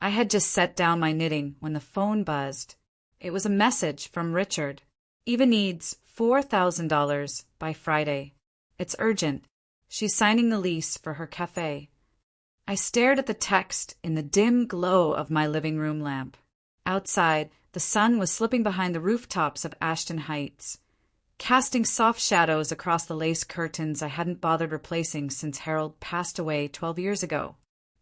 I had just set down my knitting when the phone buzzed. It was a message from Richard. Eva needs $4,000 by Friday. It's urgent. She's signing the lease for her cafe. I stared at the text in the dim glow of my living room lamp. Outside, the sun was slipping behind the rooftops of Ashton Heights, casting soft shadows across the lace curtains I hadn't bothered replacing since Harold passed away 12 years ago.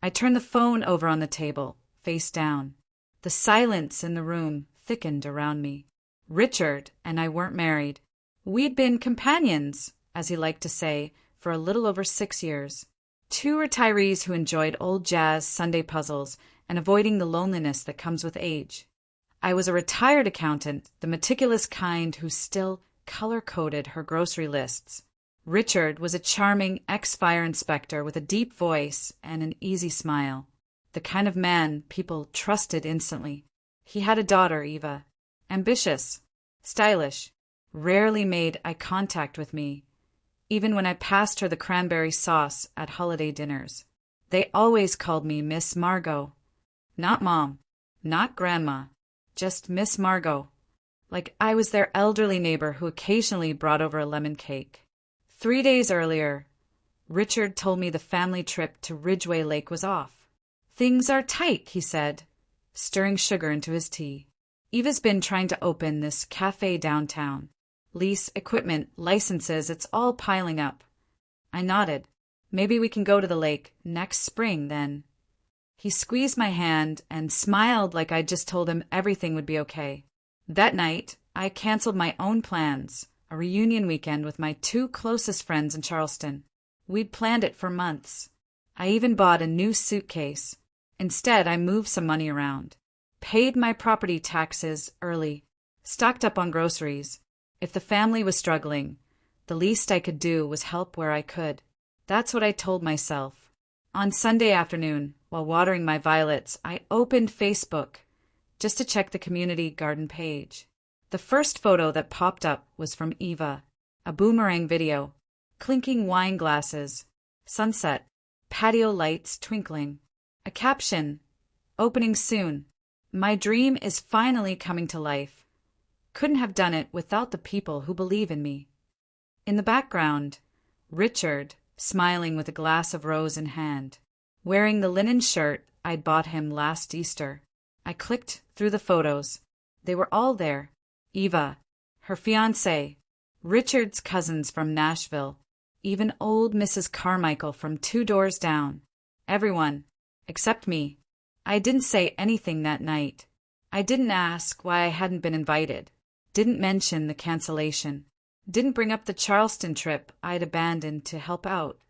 I turned the phone over on the table, face down. The silence in the room thickened around me. Richard and I weren't married. We'd been companions, as he liked to say, for a little over 6 years. Two retirees who enjoyed old jazz Sunday puzzles and avoiding the loneliness that comes with age. I was a retired accountant, the meticulous kind who still color-coded her grocery lists. Richard was a charming ex-fire inspector with a deep voice and an easy smile, the kind of man people trusted instantly. He had a daughter, Eva, ambitious, stylish, rarely made eye contact with me, even when I passed her the cranberry sauce at holiday dinners. They always called me Miss Margot. Not Mom, not Grandma, just Miss Margot, like I was their elderly neighbor who occasionally brought over a lemon cake. 3 days earlier, Richard told me the family trip to Ridgway Lake was off. Things are tight, he said, stirring sugar into his tea. Eva's been trying to open this cafe downtown. Lease, equipment, licenses, it's all piling up. I nodded. Maybe we can go to the lake next spring, then. He squeezed my hand and smiled like I'd just told him everything would be okay. That night, I canceled my own plans, a reunion weekend with my 2 closest friends in Charleston. We'd planned it for months. I even bought a new suitcase. Instead, I moved some money around, paid my property taxes early, stocked up on groceries. If the family was struggling, the least I could do was help where I could. That's what I told myself. On Sunday afternoon, while watering my violets, I opened Facebook just to check the community garden page. The first photo that popped up was from Eva, a boomerang video, clinking wine glasses, sunset, patio lights twinkling. A caption, opening soon. My dream is finally coming to life. Couldn't have done it without the people who believe in me. In the background, Richard, smiling with a glass of rose in hand, wearing the linen shirt I'd bought him last Easter. I clicked through the photos. They were all there. Eva, her fiancé, Richard's cousins from Nashville, even old Mrs. Carmichael from 2 doors down. Everyone, except me. I didn't say anything that night. I didn't ask why I hadn't been invited. Didn't mention the cancellation. Didn't bring up the Charleston trip I'd abandoned to help out.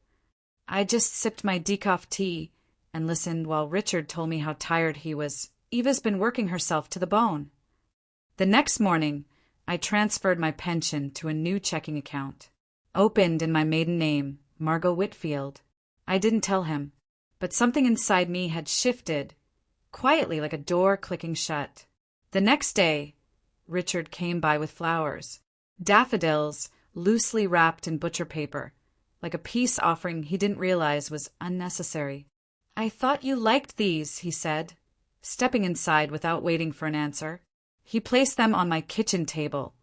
I just sipped my decaf tea and listened while Richard told me how tired he was. Eva's been working herself to the bone. The next morning, I transferred my pension to a new checking account, opened in my maiden name, Margot Whitfield. I didn't tell him, but something inside me had shifted, quietly like a door clicking shut. The next day, Richard came by with flowers, daffodils loosely wrapped in butcher paper, like a peace offering he didn't realize was unnecessary. I thought you liked these, he said, stepping inside without waiting for an answer. He placed them on my kitchen table,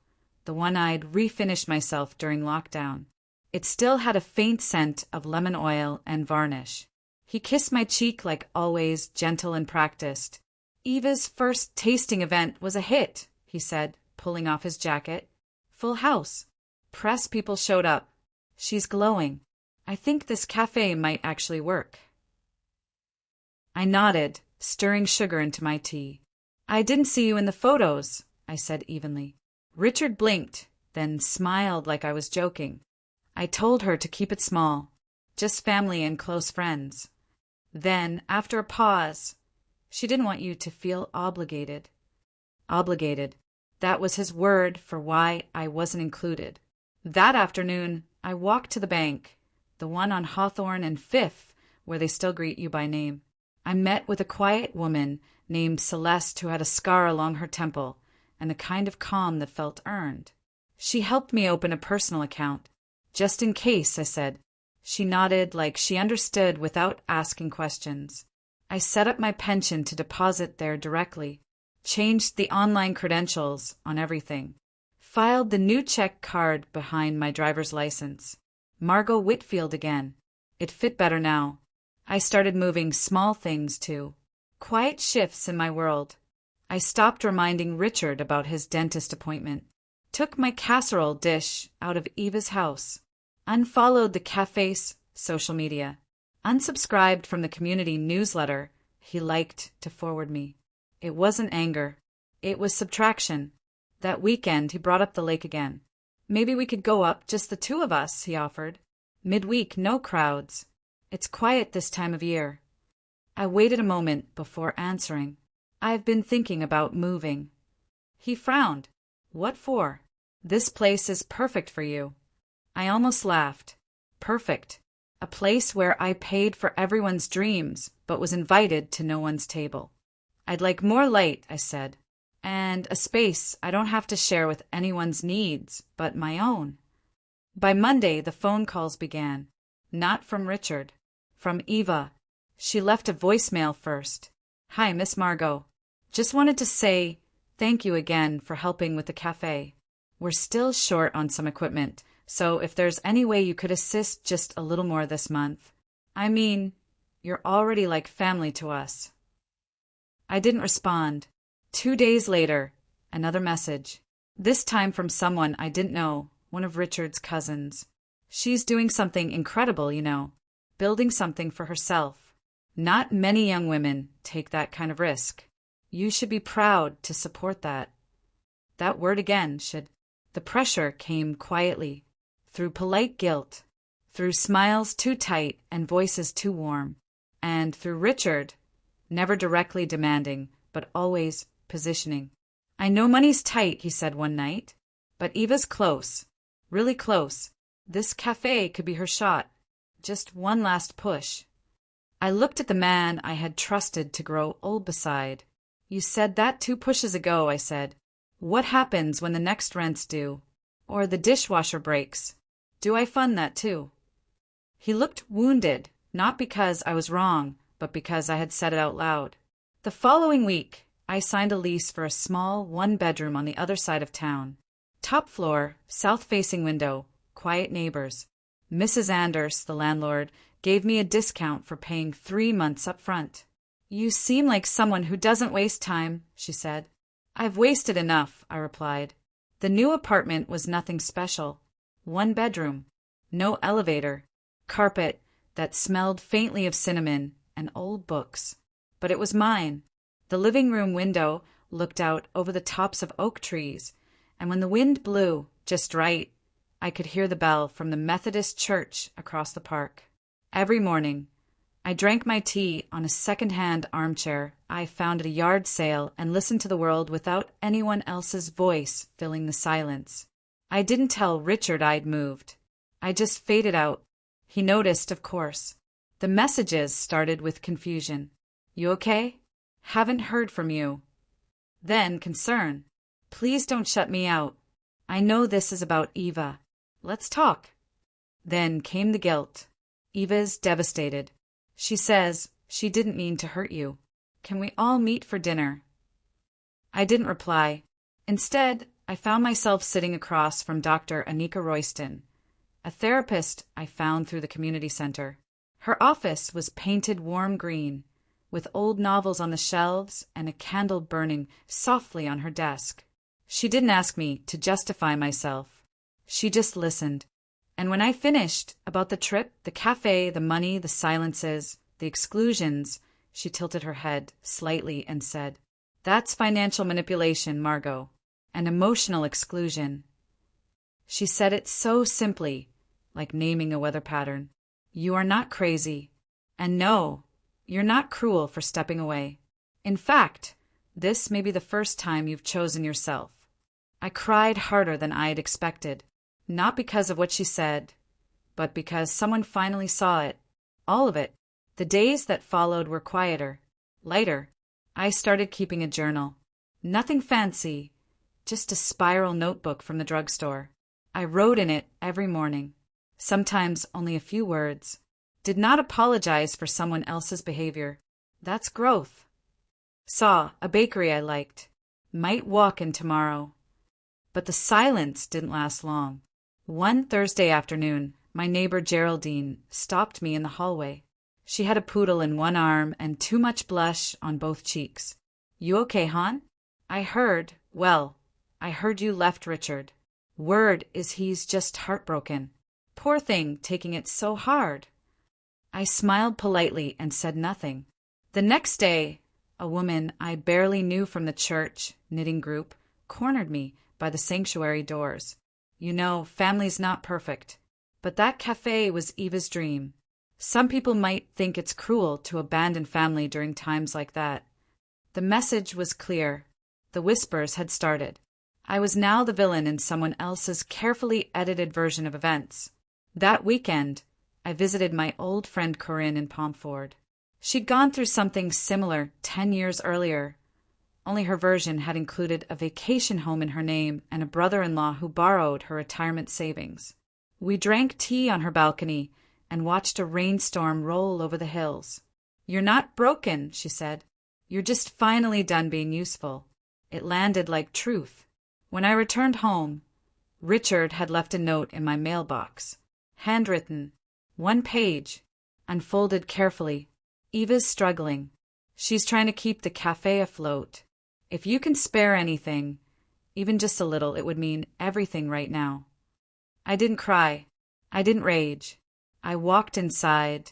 the one I'd refinished myself during lockdown. It still had a faint scent of lemon oil and varnish. He kissed my cheek like always, gentle and practiced. Eva's first tasting event was a hit, he said, pulling off his jacket. Full house. Press people showed up. She's glowing. I think this cafe might actually work. I nodded, stirring sugar into my tea. I didn't see you in the photos, I said evenly. Richard blinked, then smiled like I was joking. I told her to keep it small, just family and close friends. Then, after a pause, she didn't want you to feel obligated. Obligated. That was his word for why I wasn't included. That afternoon, I walked to the bank, the one on Hawthorne and Fifth, where they still greet you by name. I met with a quiet woman named Celeste who had a scar along her temple and the kind of calm that felt earned. She helped me open a personal account. Just in case, I said. She nodded like she understood without asking questions. I set up my pension to deposit there directly, changed the online credentials on everything, filed the new check card behind my driver's license. Margot Whitfield again. It fit better now. I started moving small things too. Quiet shifts in my world. I stopped reminding Richard about his dentist appointment. Took my casserole dish out of Eva's house. Unfollowed the cafe's social media. Unsubscribed from the community newsletter he liked to forward me. It wasn't anger. It was subtraction. That weekend he brought up the lake again. Maybe we could go up, just the two of us, he offered. Midweek, no crowds. It's quiet this time of year. I waited a moment before answering. I've been thinking about moving. He frowned. What for? This place is perfect for you. I almost laughed. Perfect. A place where I paid for everyone's dreams, but was invited to no one's table. I'd like more light, I said, and a space I don't have to share with anyone's needs, but my own. By Monday, the phone calls began. Not from Richard. From Eva. She left a voicemail first. Hi, Miss Margot. Just wanted to say thank you again for helping with the cafe. We're still short on some equipment, so if there's any way you could assist just a little more this month. I mean, you're already like family to us. I didn't respond. 2 days later, another message. This time from someone I didn't know, one of Richard's cousins. She's doing something incredible, you know. Building something for herself. Not many young women take that kind of risk. You should be proud to support that. That word again, should. The pressure came quietly, through polite guilt, through smiles too tight and voices too warm, and through Richard, never directly demanding, but always positioning. I know money's tight, he said one night, but Eva's close, really close. This cafe could be her shot. Just one last push. I looked at the man I had trusted to grow old beside. You said that 2 pushes ago, I said. What happens when the next rent's due? Or the dishwasher breaks? Do I fund that too? He looked wounded, not because I was wrong, but because I had said it out loud. The following week, I signed a lease for a small 1-bedroom on the other side of town. Top floor, south-facing window, quiet neighbors. Mrs. Anders, the landlord, gave me a discount for paying 3 months up front. You seem like someone who doesn't waste time, she said. I've wasted enough, I replied. The new apartment was nothing special. 1 bedroom, no elevator, carpet that smelled faintly of cinnamon, and old books. But it was mine. The living room window looked out over the tops of oak trees, and when the wind blew just right, I could hear the bell from the Methodist church across the park. Every morning, I drank my tea on a second-hand armchair I found at a yard sale and listened to the world without anyone else's voice filling the silence. I didn't tell Richard I'd moved. I just faded out. He noticed, of course. The messages started with confusion. You okay? Haven't heard from you. Then concern. Please don't shut me out. I know this is about Eva. Let's talk. Then came the guilt. Eva's devastated. She says she didn't mean to hurt you. Can we all meet for dinner? I didn't reply. Instead, I found myself sitting across from Dr. Anika Royston, a therapist I found through the community center. Her office was painted warm green, with old novels on the shelves and a candle burning softly on her desk. She didn't ask me to justify myself. She just listened. And when I finished about the trip, the cafe, the money, the silences, the exclusions, she tilted her head slightly and said, That's financial manipulation, Margot. An emotional exclusion. She said it so simply, like naming a weather pattern. You are not crazy. And no, you're not cruel for stepping away. In fact, this may be the first time you've chosen yourself. I cried harder than I had expected. Not because of what she said, but because someone finally saw it. All of it. The days that followed were quieter, lighter. I started keeping a journal. Nothing fancy, just a spiral notebook from the drugstore. I wrote in it every morning, sometimes only a few words. Did not apologize for someone else's behavior. That's growth. Saw a bakery I liked. Might walk in tomorrow. But the silence didn't last long. One Thursday afternoon, my neighbor Geraldine stopped me in the hallway. She had a poodle in one arm and too much blush on both cheeks. You okay, hon? I heard you left Richard. Word is he's just heartbroken. Poor thing, taking it so hard. I smiled politely and said nothing. The next day, a woman I barely knew from the church knitting group cornered me by the sanctuary doors. You know, family's not perfect. But that cafe was Eva's dream. Some people might think it's cruel to abandon family during times like that. The message was clear. The whispers had started. I was now the villain in someone else's carefully edited version of events. That weekend, I visited my old friend Corinne in Pomford. She'd gone through something similar 10 years earlier, only her version had included a vacation home in her name and a brother-in-law who borrowed her retirement savings. We drank tea on her balcony and watched a rainstorm roll over the hills. You're not broken, she said. You're just finally done being useful. It landed like truth. When I returned home, Richard had left a note in my mailbox. Handwritten. 1 page. Unfolded carefully. Eva's struggling. She's trying to keep the cafe afloat. If you can spare anything, even just a little, it would mean everything right now. I didn't cry. I didn't rage. I walked inside,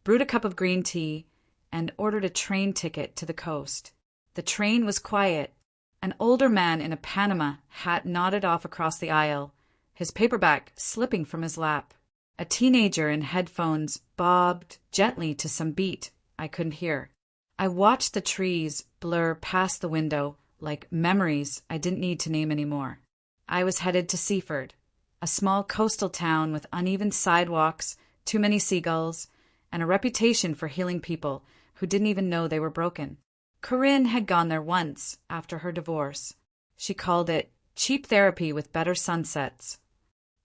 brewed a cup of green tea, and ordered a train ticket to the coast. The train was quiet. An older man in a Panama hat nodded off across the aisle, his paperback slipping from his lap. A teenager in headphones bobbed gently to some beat I couldn't hear. I watched the trees blur past the window like memories I didn't need to name anymore. I was headed to Seaford, a small coastal town with uneven sidewalks, too many seagulls, and a reputation for healing people who didn't even know they were broken. Corinne had gone there once after her divorce. She called it cheap therapy with better sunsets.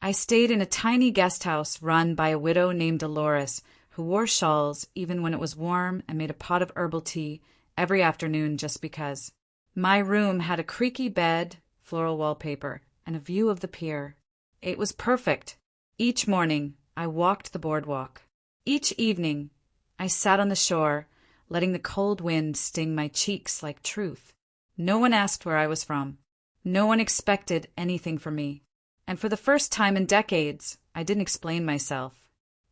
I stayed in a tiny guest house run by a widow named Dolores who wore shawls even when it was warm and made a pot of herbal tea every afternoon just because. My room had a creaky bed, floral wallpaper, and a view of the pier. It was perfect. Each morning, I walked the boardwalk. Each evening, I sat on the shore, letting the cold wind sting my cheeks like truth. No one asked where I was from. No one expected anything from me. And for the first time in decades, I didn't explain myself.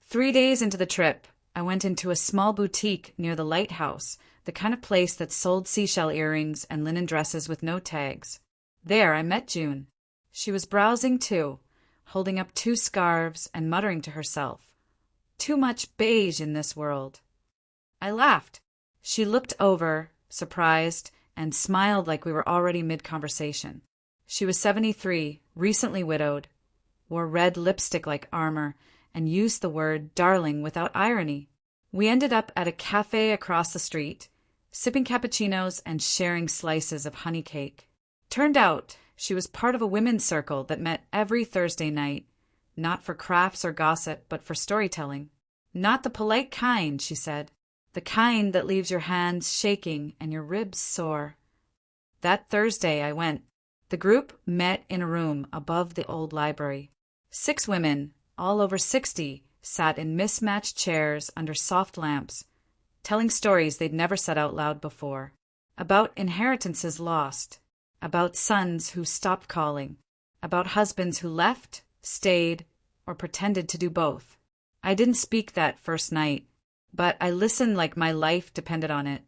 3 days into the trip, I went into a small boutique near the lighthouse, the kind of place that sold seashell earrings and linen dresses with no tags. There I met June. She was browsing too, holding up 2 scarves and muttering to herself, "Too much beige in this world." I laughed. She looked over, surprised, and smiled like we were already mid-conversation. She was 73, recently widowed, wore red lipstick like armor, and used the word darling without irony. We ended up at a cafe across the street, sipping cappuccinos and sharing slices of honey cake. Turned out she was part of a women's circle that met every Thursday night, not for crafts or gossip, but for storytelling. Not the polite kind, she said, the kind that leaves your hands shaking and your ribs sore. That Thursday I went. The group met in a room above the old library. 6 women, all over 60, sat in mismatched chairs under soft lamps, telling stories they'd never said out loud before. About inheritances lost, about sons who stopped calling, about husbands who left, stayed, or pretended to do both. I didn't speak that first night, but I listened like my life depended on it,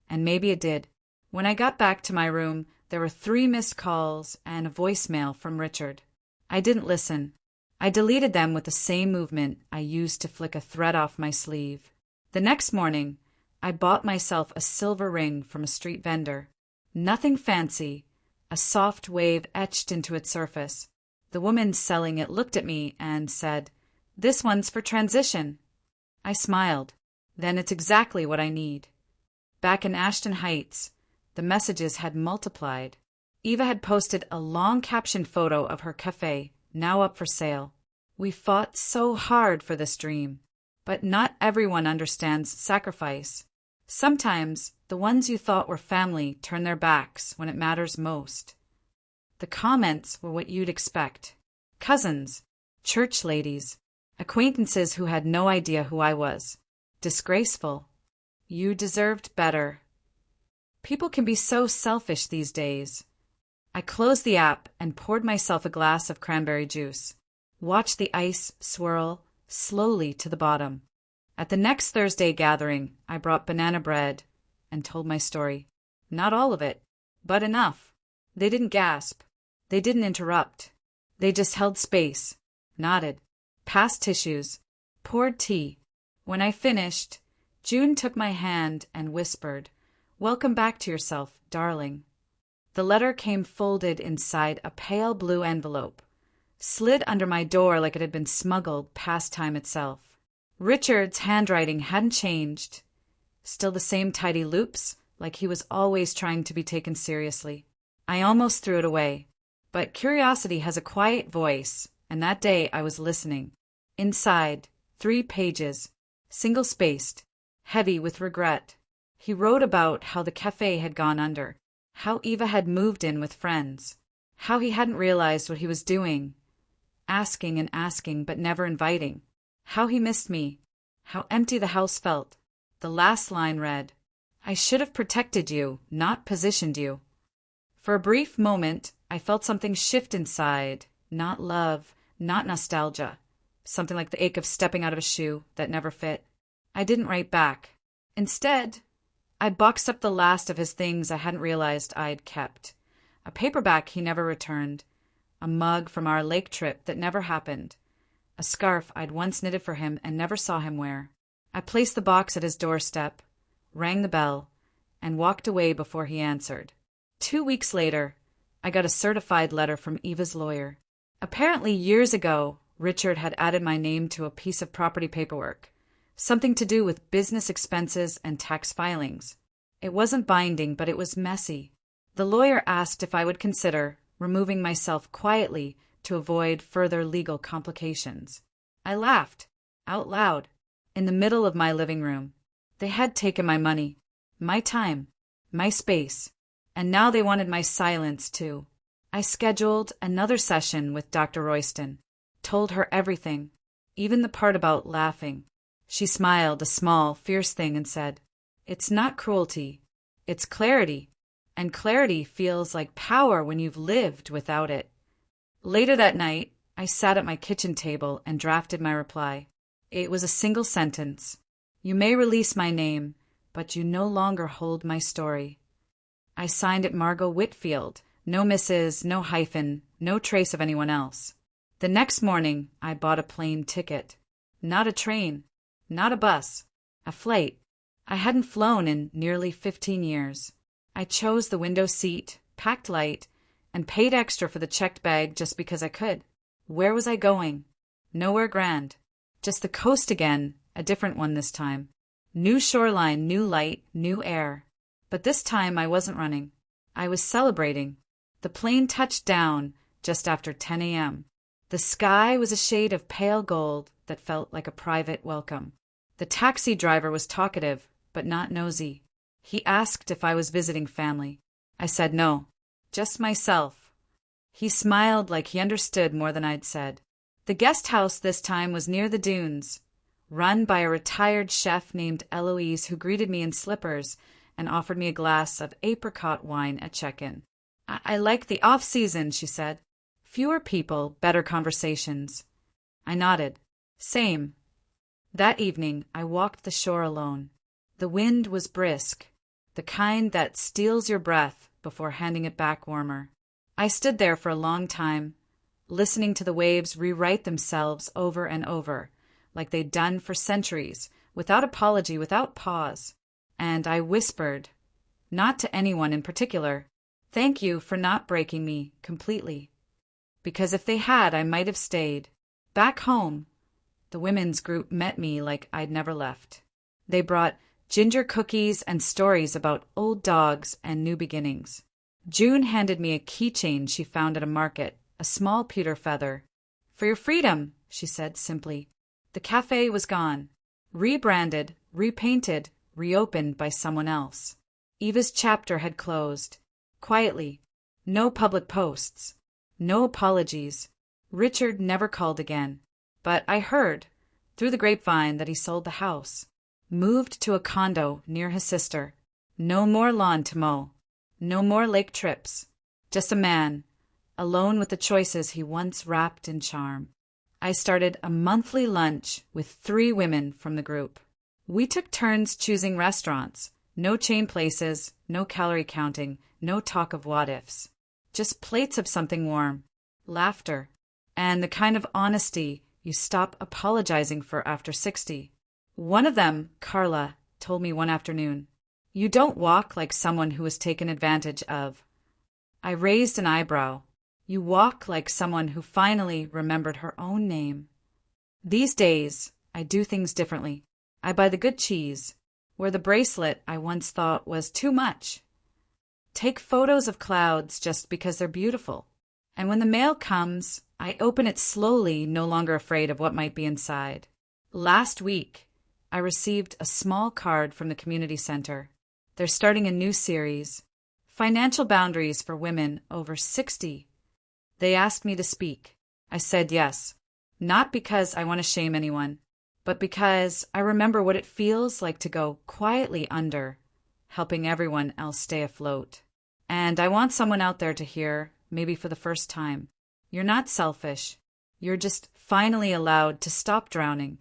and maybe it did. When I got back to my room, there were 3 missed calls and a voicemail from Richard. I didn't listen. I deleted them with the same movement I used to flick a thread off my sleeve. The next morning, I bought myself a silver ring from a street vendor. Nothing fancy, a soft wave etched into its surface. The woman selling it looked at me and said, "This one's for transition." I smiled. Then it's exactly what I need. Back in Ashton Heights, the messages had multiplied. Eva had posted a long captioned photo of her cafe, now up for sale. We fought so hard for this dream, but not everyone understands sacrifice. Sometimes, the ones you thought were family turn their backs when it matters most. The comments were what you'd expect. Cousins, church ladies, acquaintances who had no idea who I was. Disgraceful. You deserved better. People can be so selfish these days. I closed the app and poured myself a glass of cranberry juice. Watched the ice swirl slowly to the bottom. At the next Thursday gathering, I brought banana bread and told my story. Not all of it, but enough. They didn't gasp. They didn't interrupt. They just held space, nodded, passed tissues, poured tea. When I finished, June took my hand and whispered, "Welcome back to yourself, darling." The letter came folded inside a pale blue envelope, slid under my door like it had been smuggled past time itself. Richard's handwriting hadn't changed. Still the same tidy loops, like he was always trying to be taken seriously. I almost threw it away. But curiosity has a quiet voice, and that day I was listening. Inside, 3 pages, single-spaced, heavy with regret. He wrote about how the cafe had gone under, how Eva had moved in with friends, how he hadn't realized what he was doing, asking and asking but never inviting, how he missed me, how empty the house felt. The last line read, "I should have protected you, not positioned you." For a brief moment, I felt something shift inside, not love, not nostalgia, something like the ache of stepping out of a shoe that never fit. I didn't write back. Instead, I boxed up the last of his things I hadn't realized I'd kept. A paperback he never returned, a mug from our lake trip that never happened, a scarf I'd once knitted for him and never saw him wear. I placed the box at his doorstep, rang the bell, and walked away before he answered. 2 weeks later, I got a certified letter from Eva's lawyer. Apparently, years ago, Richard had added my name to a piece of property paperwork, something to do with business expenses and tax filings. It wasn't binding, but it was messy. The lawyer asked if I would consider removing myself quietly to avoid further legal complications. I laughed, out loud, in the middle of my living room. They had taken my money, my time, my space, and now they wanted my silence, too. I scheduled another session with Dr. Royston, told her everything, even the part about laughing. She smiled, a small, fierce thing, and said, "It's not cruelty, it's clarity, and clarity feels like power when you've lived without it." Later that night, I sat at my kitchen table and drafted my reply. It was a single sentence. "You may release my name, but you no longer hold my story." I signed it Margot Whitfield. No Mrs., no hyphen, no trace of anyone else. The next morning, I bought a plane ticket. Not a train, not a bus, a flight. I hadn't flown in nearly 15 years. I chose the window seat, packed light, and paid extra for the checked bag just because I could. Where was I going? Nowhere grand. Just the coast again, a different one this time. New shoreline, new light, new air. But this time I wasn't running. I was celebrating. The plane touched down just after 10 a.m. The sky was a shade of pale gold that felt like a private welcome. The taxi driver was talkative, but not nosy. He asked if I was visiting family. I said no, just myself. He smiled like he understood more than I'd said. The guest house this time was near the dunes, run by a retired chef named Eloise who greeted me in slippers and offered me a glass of apricot wine at check-in. I like the off-season, she said. Fewer people, better conversations. I nodded. Same. That evening, I walked the shore alone. The wind was brisk, the kind that steals your breath before handing it back warmer. I stood there for a long time, listening to the waves rewrite themselves over and over, like they'd done for centuries, without apology, without pause. And I whispered, not to anyone in particular, "Thank you for not breaking me completely." Because if they had, I might have stayed. Back home, the women's group met me like I'd never left. They brought ginger cookies and stories about old dogs and new beginnings. June handed me a keychain she found at a market, a small pewter feather. "For your freedom," she said simply. The cafe was gone. Rebranded, repainted, reopened by someone else. Eva's chapter had closed. Quietly. No public posts. No apologies. Richard never called again. But I heard, through the grapevine, that he sold the house. Moved to a condo near his sister. No more lawn to mow. No more lake trips. Just a man, alone with the choices he once wrapped in charm. I started a monthly lunch with 3 women from the group. We took turns choosing restaurants. No chain places, no calorie counting, no talk of what-ifs. Just plates of something warm, laughter, and the kind of honesty you stop apologizing for after 60. One of them, Carla, told me one afternoon, "You don't walk like someone who was taken advantage of." I raised an eyebrow. You walk like someone who finally remembered her own name. These days, I do things differently. I buy the good cheese, wear the bracelet I once thought was too much. Take photos of clouds just because they're beautiful. And when the mail comes, I open it slowly, no longer afraid of what might be inside. Last week, I received a small card from the community center. They're starting a new series, Financial Boundaries for Women Over 60. They asked me to speak. I said yes, not because I want to shame anyone, but because I remember what it feels like to go quietly under, helping everyone else stay afloat. And I want someone out there to hear, maybe for the first time, you're not selfish. You're just finally allowed to stop drowning.